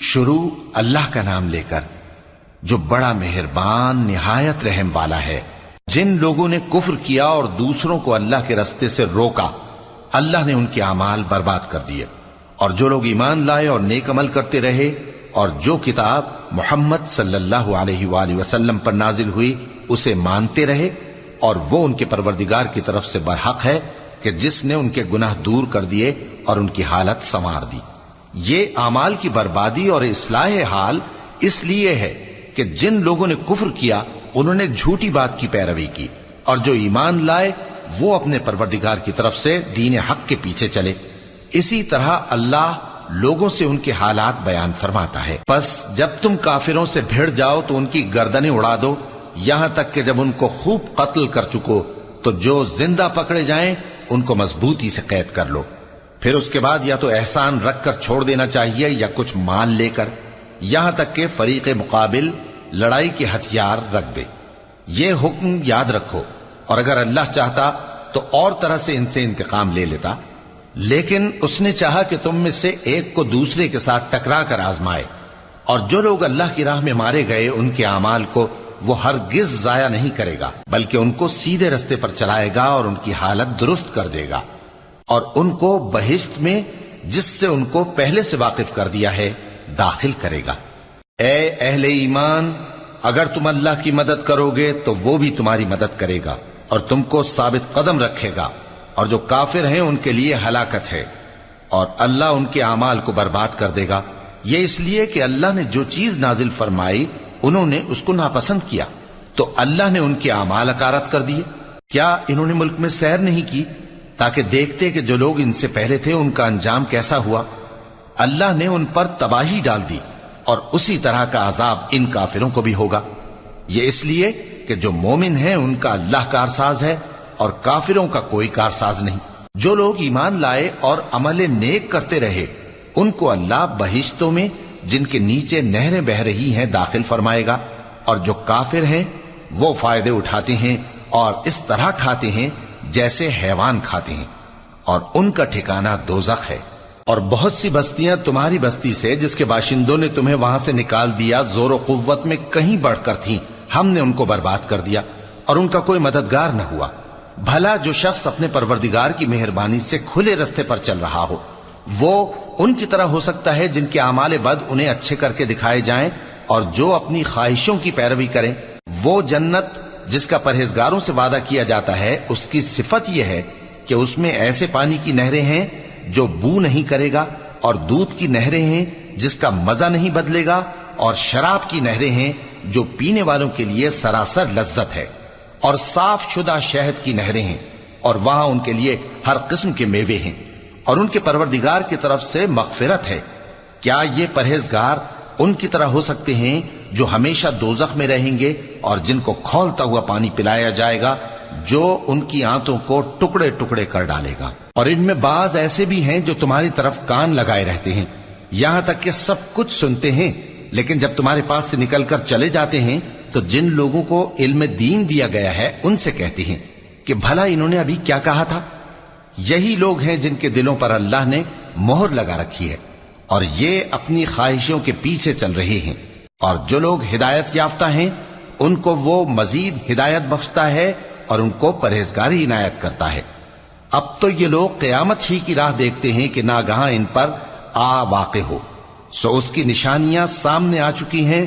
شروع اللہ کا نام لے کر جو بڑا مہربان نہایت رحم والا ہے۔ جن لوگوں نے کفر کیا اور دوسروں کو اللہ کے رستے سے روکا، اللہ نے ان کے اعمال برباد کر دیے، اور جو لوگ ایمان لائے اور نیک عمل کرتے رہے اور جو کتاب محمد صلی اللہ علیہ وآلہ وسلم پر نازل ہوئی اسے مانتے رہے، اور وہ ان کے پروردگار کی طرف سے برحق ہے کہ جس نے ان کے گناہ دور کر دیے اور ان کی حالت سنوار دی۔ یہ اعمال کی بربادی اور اصلاح حال اس لیے ہے کہ جن لوگوں نے کفر کیا انہوں نے جھوٹی بات کی پیروی کی، اور جو ایمان لائے وہ اپنے پروردگار کی طرف سے دین حق کے پیچھے چلے۔ اسی طرح اللہ لوگوں سے ان کے حالات بیان فرماتا ہے۔ پس جب تم کافروں سے بھیڑ جاؤ تو ان کی گردنیں اڑا دو، یہاں تک کہ جب ان کو خوب قتل کر چکو تو جو زندہ پکڑے جائیں ان کو مضبوطی سے قید کر لو۔ پھر اس کے بعد یا تو احسان رکھ کر چھوڑ دینا چاہیے یا کچھ مال لے کر، یہاں تک کہ فریق مقابل لڑائی کے ہتھیار رکھ دے۔ یہ حکم یاد رکھو، اور اگر اللہ چاہتا تو اور طرح سے ان سے انتقام لے لیتا، لیکن اس نے چاہا کہ تم میں سے ایک کو دوسرے کے ساتھ ٹکرا کر آزمائے، اور جو لوگ اللہ کی راہ میں مارے گئے ان کے اعمال کو وہ ہرگز ضائع نہیں کرے گا، بلکہ ان کو سیدھے رستے پر چلائے گا اور ان کی حالت درست کر دے گا، اور ان کو بہشت میں جس سے ان کو پہلے سے واقف کر دیا ہے داخل کرے گا۔ اے اہل ایمان، اگر تم اللہ کی مدد کرو گے تو وہ بھی تمہاری مدد کرے گا اور تم کو ثابت قدم رکھے گا، اور جو کافر ہیں ان کے لیے ہلاکت ہے، اور اللہ ان کے اعمال کو برباد کر دے گا۔ یہ اس لیے کہ اللہ نے جو چیز نازل فرمائی انہوں نے اس کو ناپسند کیا، تو اللہ نے ان کے اعمال اکارت کر دیے۔ کیا انہوں نے ملک میں سیر نہیں کی تاکہ دیکھتے کہ جو لوگ ان سے پہلے تھے ان کا انجام کیسا ہوا؟ اللہ نے ان پر تباہی ڈال دی، اور اسی طرح کا عذاب ان کافروں کو بھی ہوگا۔ یہ اس لیے کہ جو مومن ہیں ان کا اللہ کارساز ہے اور کافروں کا کوئی کارساز نہیں۔ جو لوگ ایمان لائے اور عمل نیک کرتے رہے ان کو اللہ بہشتوں میں جن کے نیچے نہریں بہ رہی ہیں داخل فرمائے گا، اور جو کافر ہیں وہ فائدے اٹھاتے ہیں اور اس طرح کھاتے ہیں جیسے حیوان کھاتے ہیں، اور ان کا ٹھکانہ دوزخ ہے۔ اور بہت سی بستیاں تمہاری بستی سے جس کے باشندوں نے تمہیں وہاں سے نکال دیا زور و قوت میں کہیں بڑھ کر تھیں، ہم نے ان کو برباد کر دیا اور ان کا کوئی مددگار نہ ہوا۔ بھلا جو شخص اپنے پروردگار کی مہربانی سے کھلے رستے پر چل رہا ہو وہ ان کی طرح ہو سکتا ہے جن کے اعمال بد انہیں اچھے کر کے دکھائے جائیں، اور جو اپنی خواہشوں کی پیروی کریں۔ وہ جنت جس کا پرہیزگاروں سے وعدہ کیا جاتا ہے اس کی صفت یہ ہے کہ اس میں ایسے پانی کی نہریں ہیں جو بو نہیں کرے گا، اور دودھ کی نہریں ہیں جس کا مزہ نہیں بدلے گا، اور شراب کی نہریں ہیں جو پینے والوں کے لیے سراسر لذت ہے، اور صاف شدہ شہد کی نہریں ہیں، اور وہاں ان کے لیے ہر قسم کے میوے ہیں، اور ان کے پروردگار کی طرف سے مغفرت ہے۔ کیا یہ پرہیزگار ان کی طرح ہو سکتے ہیں جو ہمیشہ دوزخ میں رہیں گے اور جن کو کھولتا ہوا پانی پلایا جائے گا جو ان کی آنتوں کو ٹکڑے ٹکڑے کر ڈالے گا؟ اور ان میں بعض ایسے بھی ہیں جو تمہاری طرف کان لگائے رہتے ہیں، یہاں تک کہ سب کچھ سنتے ہیں، لیکن جب تمہارے پاس سے نکل کر چلے جاتے ہیں تو جن لوگوں کو علم دین دیا گیا ہے ان سے کہتے ہیں کہ بھلا انہوں نے ابھی کیا کہا تھا؟ یہی لوگ ہیں جن کے دلوں پر اللہ نے مہر لگا رکھی ہے، اور یہ اپنی خواہشوں کے پیچھے چل رہے ہیں۔ اور جو لوگ ہدایت یافتہ ہیں ان کو وہ مزید ہدایت بخشتا ہے اور ان کو پرہیزگاری عنایت کرتا ہے۔ اب تو یہ لوگ قیامت ہی کی راہ دیکھتے ہیں کہ ناگہاں ان پر آ واقع ہو، سو اس کی نشانیاں سامنے آ چکی ہیں،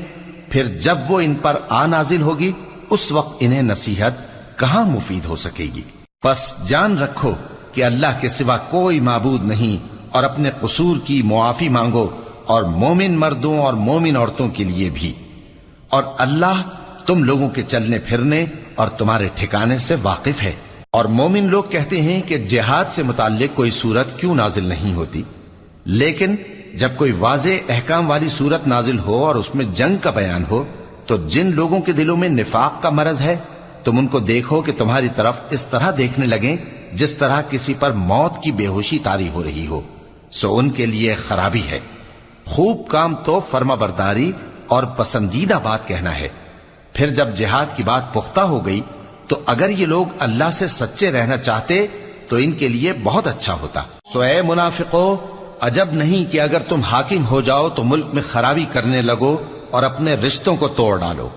پھر جب وہ ان پر آ نازل ہوگی اس وقت انہیں نصیحت کہاں مفید ہو سکے گی۔ پس جان رکھو کہ اللہ کے سوا کوئی معبود نہیں، اور اپنے قصور کی معافی مانگو، اور مومن مردوں اور مومن عورتوں کے لیے بھی، اور اللہ تم لوگوں کے چلنے پھرنے اور تمہارے ٹھکانے سے واقف ہے۔ اور مومن لوگ کہتے ہیں کہ جہاد سے متعلق کوئی صورت کیوں نازل نہیں ہوتی، لیکن جب کوئی واضح احکام والی صورت نازل ہو اور اس میں جنگ کا بیان ہو تو جن لوگوں کے دلوں میں نفاق کا مرض ہے تم ان کو دیکھو کہ تمہاری طرف اس طرح دیکھنے لگیں جس طرح کسی پر موت کی بے ہوشی طاری ہو رہی ہو، سو ان کے لیے خرابی ہے۔ خوب کام تو فرما برداری اور پسندیدہ بات کہنا ہے۔ پھر جب جہاد کی بات پختہ ہو گئی تو اگر یہ لوگ اللہ سے سچے رہنا چاہتے تو ان کے لیے بہت اچھا ہوتا۔ سو اے منافقو، عجب نہیں کہ اگر تم حاکم ہو جاؤ تو ملک میں خرابی کرنے لگو اور اپنے رشتوں کو توڑ ڈالو۔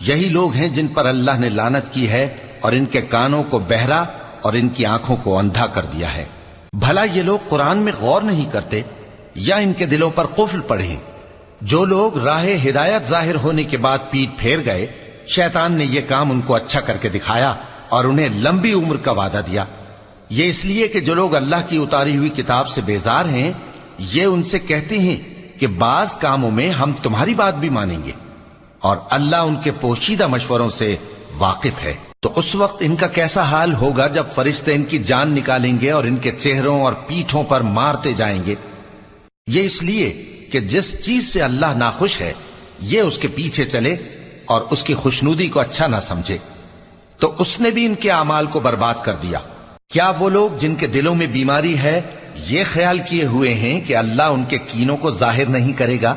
یہی لوگ ہیں جن پر اللہ نے لعنت کی ہے اور ان کے کانوں کو بہرا اور ان کی آنکھوں کو اندھا کر دیا ہے۔ بھلا یہ لوگ قرآن میں غور نہیں کرتے یا ان کے دلوں پر قفل پڑے؟ جو لوگ راہ ہدایت ظاہر ہونے کے بعد پیٹ پھیر گئے، شیطان نے یہ کام ان کو اچھا کر کے دکھایا اور انہیں لمبی عمر کا وعدہ دیا۔ یہ اس لیے کہ جو لوگ اللہ کی اتاری ہوئی کتاب سے بیزار ہیں، یہ ان سے کہتے ہیں کہ بعض کاموں میں ہم تمہاری بات بھی مانیں گے، اور اللہ ان کے پوشیدہ مشوروں سے واقف ہے۔ تو اس وقت ان کا کیسا حال ہوگا جب فرشتے ان کی جان نکالیں گے اور ان کے چہروں اور پیٹھوں پر مارتے جائیں گے۔ یہ اس لیے کہ جس چیز سے اللہ ناخوش ہے یہ اس کے پیچھے چلے اور اس کی خوشنودی کو اچھا نہ سمجھے، تو اس نے بھی ان کے اعمال کو برباد کر دیا۔ کیا وہ لوگ جن کے دلوں میں بیماری ہے یہ خیال کیے ہوئے ہیں کہ اللہ ان کے کینوں کو ظاہر نہیں کرے گا؟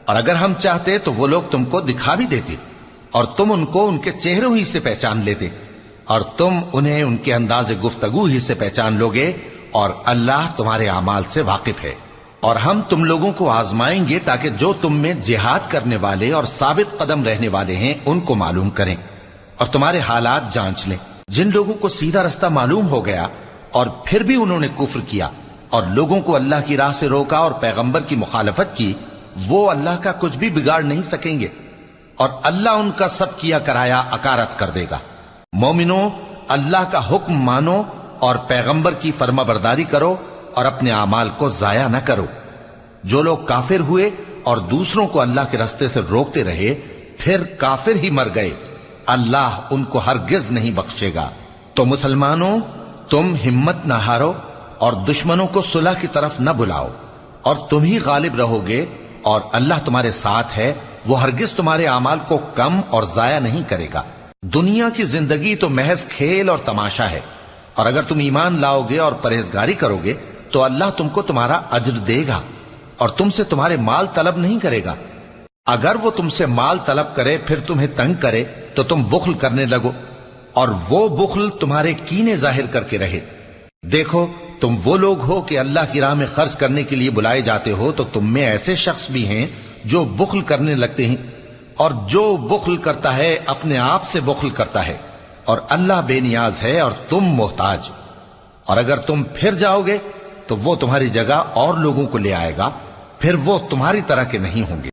اور اگر ہم چاہتے تو وہ لوگ تم کو دکھا بھی دیتے اور تم ان کو ان کے چہروں ہی سے پہچان لیتے، اور تم انہیں ان کے انداز گفتگو ہی سے پہچان لوگے، اور اللہ تمہارے اعمال سے واقف ہے۔ اور ہم تم لوگوں کو آزمائیں گے تاکہ جو تم میں جہاد کرنے والے اور ثابت قدم رہنے والے ہیں ان کو معلوم کریں اور تمہارے حالات جانچ لیں۔ جن لوگوں کو سیدھا رستہ معلوم ہو گیا اور پھر بھی انہوں نے کفر کیا اور لوگوں کو اللہ کی راہ سے روکا اور پیغمبر کی مخالفت کی، وہ اللہ کا کچھ بھی بگاڑ نہیں سکیں گے، اور اللہ ان کا سب کیا کرایا اکارت کر دے گا۔ مومنوں، اللہ کا حکم مانو اور پیغمبر کی فرما برداری کرو اور اپنے اعمال کو ضائع نہ کرو۔ جو لوگ کافر ہوئے اور دوسروں کو اللہ کے راستے سے روکتے رہے پھر کافر ہی مر گئے، اللہ ان کو ہرگز نہیں بخشے گا۔ تو مسلمانوں، تم ہمت نہ ہارو اور دشمنوں کو صلح کی طرف نہ بلاؤ، اور تم ہی غالب رہو گے، اور اللہ تمہارے ساتھ ہے، وہ ہرگز تمہارے اعمال کو کم اور ضائع نہیں کرے گا۔ دنیا کی زندگی تو محض کھیل اور تماشا ہے، اور اگر تم ایمان لاؤ گے اور پرہیزگاری کرو گے تو اللہ تم کو تمہارا اجر دے گا اور تم سے تمہارے مال طلب نہیں کرے گا۔ اگر وہ تم سے مال طلب کرے پھر تمہیں تنگ کرے تو تم بخل کرنے لگو، اور وہ بخل تمہارے کینے ظاہر کر کے رہے۔ دیکھو، تم وہ لوگ ہو کہ اللہ کی راہ میں خرچ کرنے کے لیے بلائے جاتے ہو، تو تم میں ایسے شخص بھی ہیں جو بخل کرنے لگتے ہیں، اور جو بخل کرتا ہے اپنے آپ سے بخل کرتا ہے، اور اللہ بے نیاز ہے اور تم محتاج۔ اور اگر تم پھر جاؤ گے تو وہ تمہاری جگہ اور لوگوں کو لے آئے گا، پھر وہ تمہاری طرح کے نہیں ہوں گے۔